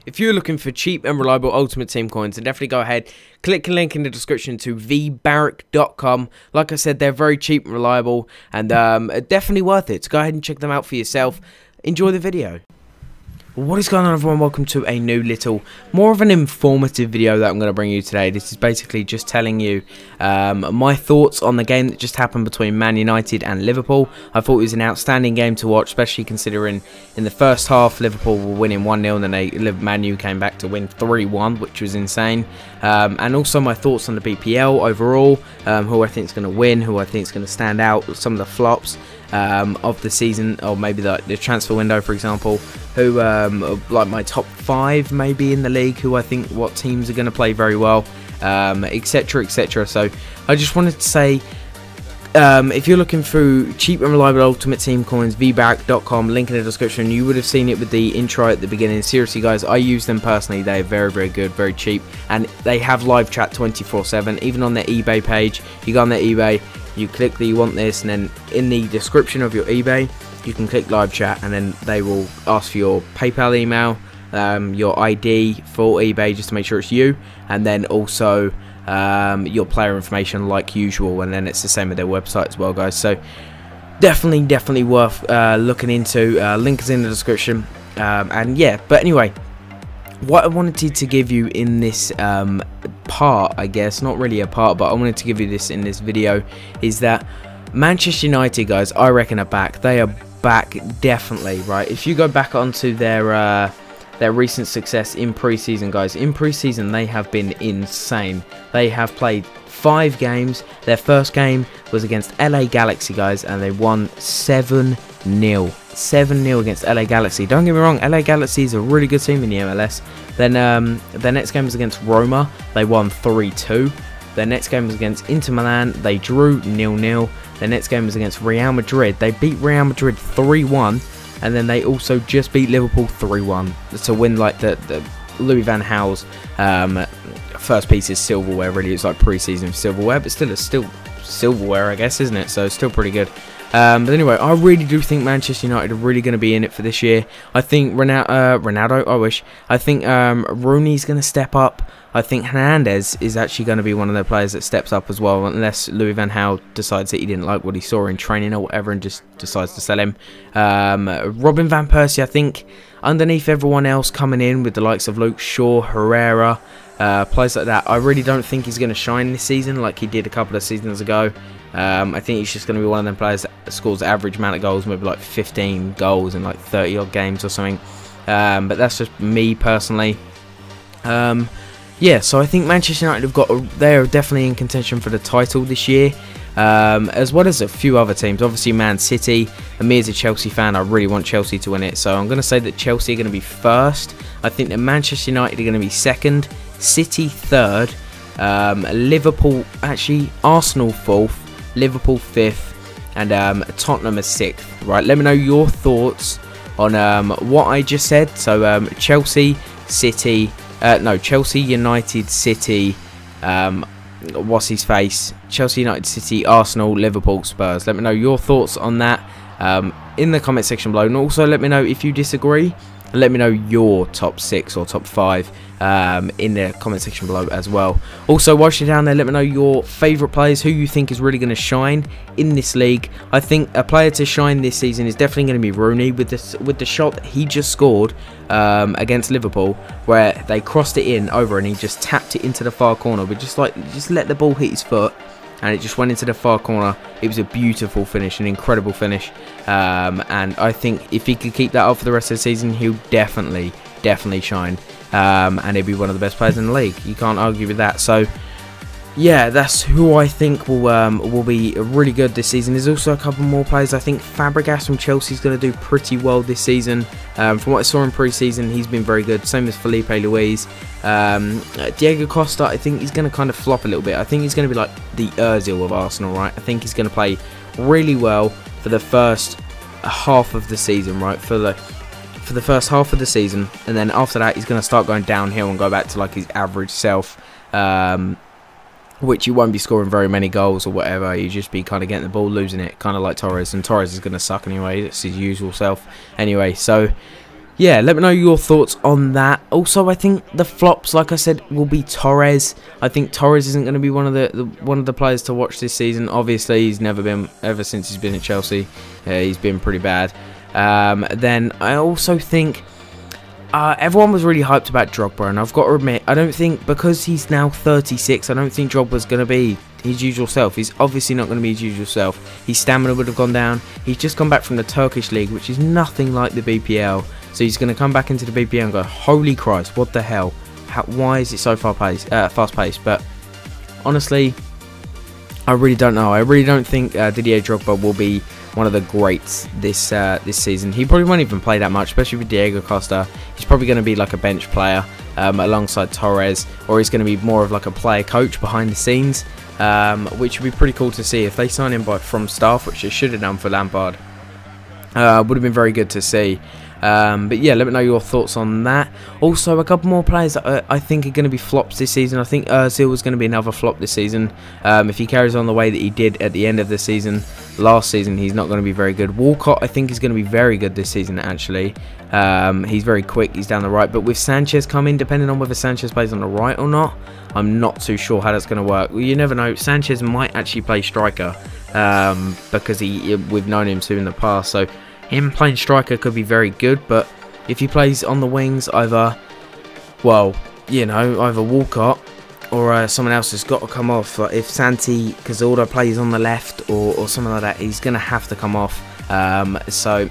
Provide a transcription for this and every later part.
If you're looking for cheap and reliable Ultimate Team coins, then definitely go ahead, click the link in the description to vbarrack.com. Like I said, they're very cheap and reliable, and definitely worth it. So go ahead and check them out for yourself. Enjoy the video. What is going on, everyone? Welcome to a new little, more of an informative video that I'm going to bring you today. This is basically just telling you my thoughts on the game that just happened between Man United and Liverpool. I thought it was an outstanding game to watch, especially considering in the first half Liverpool were winning 1-0 and then Man U came back to win 3-1, which was insane. And also my thoughts on the BPL overall, who I think is going to win, who I think is going to stand out, some of the flops of the season, or maybe the transfer window, for example, who like my top 5 maybe in the league, who I think what teams are going to play very well, etc, etc. So I just wanted to say, if you're looking for cheap and reliable Ultimate Team coins, vbarrack.com, link in the description. You would have seen it with the intro at the beginning. Seriously guys, I use them personally. They're very, very good, very cheap, and they have live chat 24/7. Even on their eBay page, you go on their eBay, you click that you want this, and then in the description of your eBay you can click live chat, and then they will ask for your PayPal email, your ID for eBay just to make sure it's you, and then also your player information like usual, and then it's the same with their website as well, guys. So definitely worth looking into. Link is in the description, and yeah, but anyway, what I wanted to give you in this part, I guess, not really a part, but I wanted to give you this in this video, is that Manchester United, guys, I reckon are back. They are back, definitely, right? If you go back onto their recent success in pre-season, guys, in pre-season they have been insane. They have played 5 games. Their first game was against LA Galaxy, guys, and they won 7-0. 7-0 against LA Galaxy. Don't get me wrong, LA Galaxy is a really good team in the MLS. Then their next game was against Roma. They won 3-2. Their next game was against Inter Milan. They drew 0-0. Their next game was against Real Madrid. They beat Real Madrid 3-1. And then they also just beat Liverpool 3-1 to win like the Louis van Gaal's first piece is silverware. Really, it's like pre-season silverware, but still, it's still silverware, I guess, isn't it? So it's still pretty good. But anyway, I really do think Manchester United are really going to be in it for this year. I think Ronaldo, I think Rooney's going to step up. I think Hernandez is actually going to be one of the players that steps up as well, unless Louis van Gaal decides that he didn't like what he saw in training or whatever and just decides to sell him. Robin van Persie, I think, underneath everyone else coming in with the likes of Luke Shaw, Herrera, players like that, I really don't think he's going to shine this season like he did a couple of seasons ago. I think he's just going to be one of them players that scores average amount of goals, maybe like 15 goals in like 30 odd games or something. But that's just me personally. Yeah, so I think Manchester United they are definitely in contention for the title this year, as well as a few other teams. Obviously Man City, and me as a Chelsea fan, I really want Chelsea to win it, so I'm going to say that Chelsea are going to be first. I think that Manchester United are going to be second, City third, Liverpool, actually Arsenal fourth, Liverpool 5th, and Tottenham is 6th. Right, let me know your thoughts on what I just said. So Chelsea, United, City, what's his face? Chelsea, United, City, Arsenal, Liverpool, Spurs. Let me know your thoughts on that in the comment section below, and also let me know if you disagree. Let me know your top 6 or top 5 in the comment section below as well. Also, whilst you're down there, let me know your favourite players, who you think is really going to shine in this league. I think a player to shine this season is definitely going to be Rooney, with the shot that he just scored against Liverpool, where they crossed it in over and he just tapped it into the far corner, but just let the ball hit his foot, and it just went into the far corner. It was a beautiful finish, an incredible finish, and I think if he could keep that up for the rest of the season, he'll definitely shine, and he'll be one of the best players in the league. You can't argue with that. So yeah, that's who I think will be really good this season. There's also a couple more players. I think Fabregas from Chelsea is going to do pretty well this season. From what I saw in pre-season, he's been very good. Same as Felipe Luis. Diego Costa, I think he's going to kind of flop a little bit. I think he's going to be like the Ozil of Arsenal, right? I think he's going to play really well for the first half of the season, right? For the first half of the season, and then after that, he's going to start going downhill and go back to like his average self. Which you won't be scoring very many goals or whatever. You just be kind of getting the ball, losing it, kind of like Torres. And Torres is going to suck anyway. It's his usual self anyway. So yeah, let me know your thoughts on that. Also, I think the flops, like I said, will be Torres. I think Torres isn't going to be one of the players to watch this season. Obviously, he's never been, ever since he's been at Chelsea. He's been pretty bad. Then I also think everyone was really hyped about Drogba, and I've got to admit, I don't think, because he's now 36, I don't think Drogba's going to be his usual self. He's obviously not going to be his usual self. His stamina would have gone down. He's just come back from the Turkish league, which is nothing like the BPL. So he's going to come back into the BPL and go, holy Christ, what the hell? Why is it so fast-paced? But honestly, I really don't know. I really don't think Didier Drogba will be one of the greats this season. He probably won't even play that much, especially with Diego Costa. He's probably going to be like a bench player alongside Torres, or he's going to be more of like a player coach behind the scenes, which would be pretty cool to see if they sign him from staff, which they should have done for Lampard. Would have been very good to see. But yeah, let me know your thoughts on that. Also, a couple more players that I think are going to be flops this season. I think Ozil is going to be another flop this season. If he carries on the way that he did at the end of the season, last season, he's not going to be very good. Walcott, I think, is going to be very good this season, actually. He's very quick, he's down the right. But with Sanchez coming, depending on whether Sanchez plays on the right or not, I'm not too sure how that's going to work. Well, you never know. Sanchez might actually play striker because we've known him to in the past. So him playing striker could be very good, but if he plays on the wings, either Walcott or someone else has got to come off. Like if Santi Cazorla plays on the left or something like that, he's going to have to come off. So,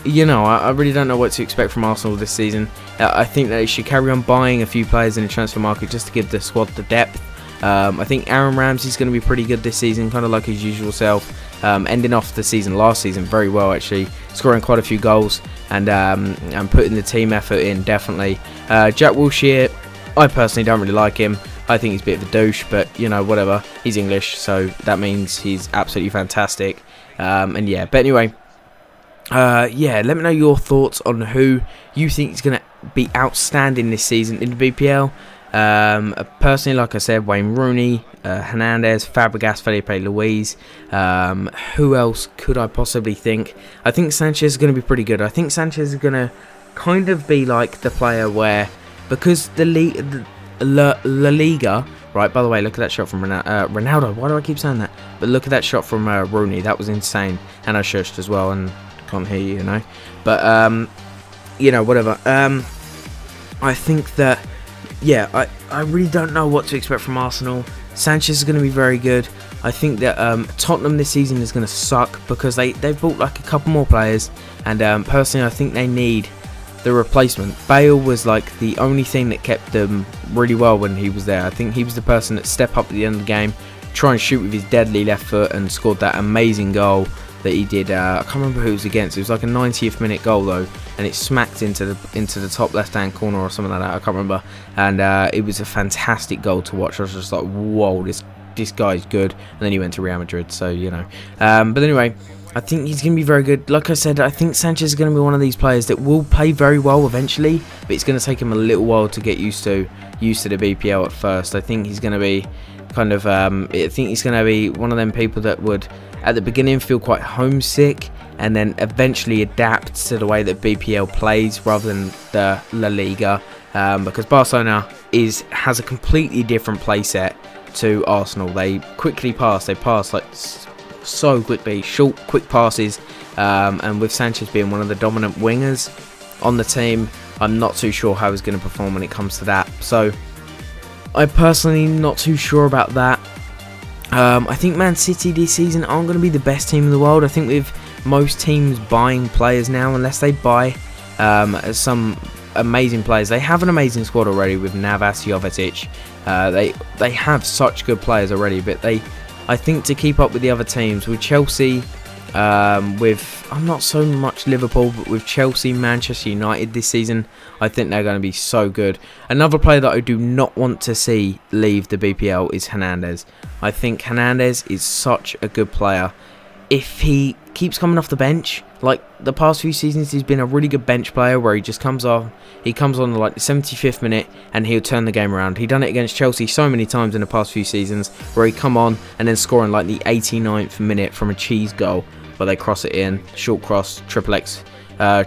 I really don't know what to expect from Arsenal this season. I think that they should carry on buying a few players in the transfer market just to give the squad the depth. I think Aaron Ramsey's going to be pretty good this season, kind of like his usual self. Ending off the season last season very well, actually, scoring quite a few goals and putting the team effort in, definitely. Jack Wilshere, I personally don't really like him. I think he's a bit of a douche, but whatever. He's English, so that means he's absolutely fantastic. But anyway, let me know your thoughts on who you think is going to be outstanding this season in the BPL. Personally, like I said, Wayne Rooney, Hernandez, Fabregas, Felipe Luis. Who else could I possibly think? I think Sanchez is going to be pretty good. I think Sanchez is going to kind of be like the player where, because the La Liga, right? By the way, look at that shot from Ronaldo. Why do I keep saying that? But look at that shot from Rooney. That was insane. And I shushed as well, and can't hear you, But whatever. I think that. Yeah, I really don't know what to expect from Arsenal. Sanchez is going to be very good. I think that Tottenham this season is going to suck because they've bought like a couple more players. And personally, I think they need the replacement. Bale was like the only thing that kept them really well when he was there. I think he was the person that stepped up at the end of the game, try and shoot with his deadly left foot, and scored that amazing goal that he did. I can't remember who it was against. It was like a 90th minute goal though, and it smacked into the top left hand corner or something like that. I can't remember. And it was a fantastic goal to watch. I was just like, whoa, this guy's good. And then he went to Real Madrid, so but anyway, I think he's going to be very good. Like I said, I think Sanchez is going to be one of these players that will play very well eventually, but it's going to take him a little while to get used to the BPL at first. I think he's going to be kind of I think he's going to be one of them people that would at the beginning feel quite homesick and then eventually adapt to the way that BPL plays rather than the La Liga, because Barcelona has a completely different play set to Arsenal. They quickly pass. They pass like so quickly, short, quick passes, and with Sanchez being one of the dominant wingers on the team, I'm not too sure how he's going to perform when it comes to that. So I'm personally not too sure about that. I think Man City this season aren't going to be the best team in the world. I think with most teams buying players now, unless they buy some amazing players, they have an amazing squad already with Navas, Jovetic. They have such good players already, but I think to keep up with the other teams, with Chelsea, I'm not so much Liverpool, but with Chelsea, Manchester United this season, I think they're going to be so good. Another player that I do not want to see leave the BPL is Hernandez. I think Hernandez is such a good player. If he keeps coming off the bench, like the past few seasons, he's been a really good bench player where he just comes on. He comes on like the 75th minute and he'll turn the game around. He done it against Chelsea so many times in the past few seasons where he'd come on and then score in like the 89th minute from a cheese goal where they cross it in, short cross, triple X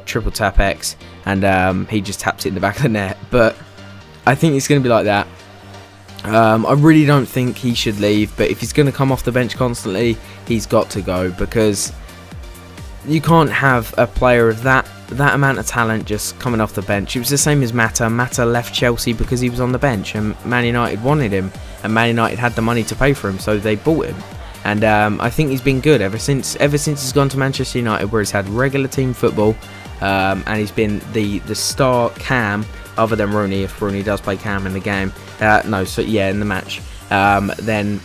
triple tap X, and he just taps it in the back of the net. But I think it's going to be like that. I really don't think he should leave, but if he's going to come off the bench constantly, he's got to go, because you can't have a player of that amount of talent just coming off the bench. It was the same as Mata. Mata left Chelsea because he was on the bench, and Man United wanted him, and Man United had the money to pay for him, so they bought him. And I think he's been good ever since he's gone to Manchester United, where he's had regular team football, and he's been the star cam, other than Rooney, if Rooney does play cam in the game. No, so yeah, in the match. Then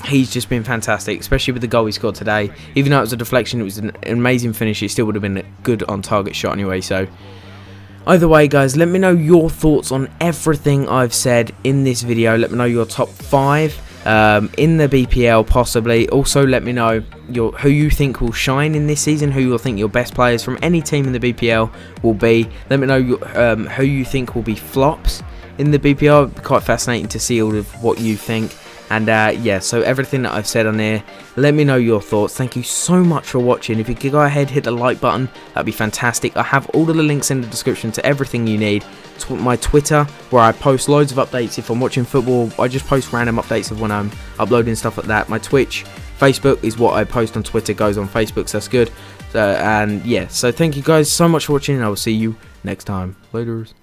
he's just been fantastic, especially with the goal he scored today. Even though it was a deflection, it was an amazing finish. It still would have been a good on-target shot anyway. So either way, guys, let me know your thoughts on everything I've said in this video. Let me know your top 5 in the BPL, possibly. Also, let me know who you think will shine in this season, who you think your best players from any team in the BPL will be. Let me know who you think will be flops in the BPL. It'd be quite fascinating to see all of what you think. And yeah, so everything that I've said on here, let me know your thoughts. Thank you so much for watching. If you could go ahead, hit the like button, that'd be fantastic. I have all of the links in the description to everything you need. My Twitter, where I post loads of updates. If I'm watching football, I just post random updates of when I'm uploading stuff like that. My Twitch, Facebook is what I post on Twitter, goes on Facebook, so that's good. And yeah, so thank you guys so much for watching, and I will see you next time. Laters.